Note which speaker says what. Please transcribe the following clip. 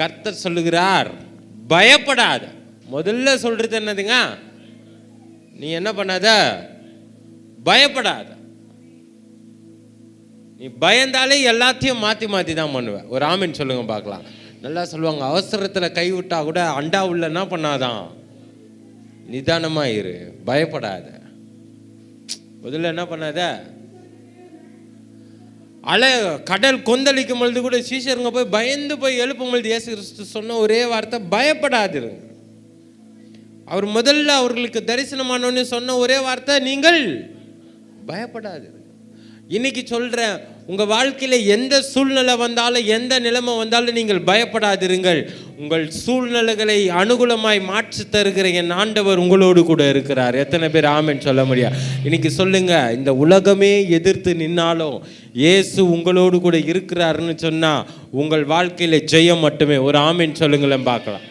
Speaker 1: கர்த்தர் சொல்லுகிறார், பயப்படாத. முதல்ல சொல்றது என்னதுங்க? நீ என்ன பண்ணாத, பயப்படாத. நீ பயந்தாலே எல்லாத்தையும் மாற்றி மாற்றி தான் பண்ணுவேன். ஒரு ஆமீன் சொல்லுங்க பார்க்கலாம். நல்லா சொல்லுவாங்க, அவசரத்தில் கைவிட்டா கூட அண்டா உள்ள என்ன பண்ணாதான், நிதானமாக இரு, பயப்படாத. முதல்ல என்ன பண்ணாத, கடல் கொந்தளிக்கும் பொழுது கூட சீஷருங்க போய் பயந்து போய் எழுப்பும் பொழுது இயேசு கிறிஸ்து சொன்ன ஒரே வார்த்தை, பயப்படாதிருங்க. அவர் முதல்ல அவர்களுக்கு தரிசனமானோன்னு சொன்ன ஒரே வார்த்தை, நீங்கள் பயப்படாதிருங்க. இன்னைக்கு சொல்றேன், உங்க வாழ்க்கையில எந்த சூழ்நிலை வந்தாலும், எந்த நிலைமை வந்தாலும் நீங்கள் பயப்படாதிருங்கள். உங்கள் சூழ்நிலைகளை அனுகூலமாய் மாற்றி தருகிற என் ஆண்டவர் உங்களோடு கூட இருக்கிறார். எத்தனை பேர் ஆமென் சொல்ல முடியாது? இன்னைக்கு சொல்லுங்க, இந்த உலகமே எதிர்த்து நின்னாலும் இயேசு உங்களோடு கூட இருக்கிறாருன்னு சொன்னா உங்கள் வாழ்க்கையில ஜெயம் மட்டுமே. ஒரு ஆமென் சொல்லுங்களேன் பார்க்கலாம்.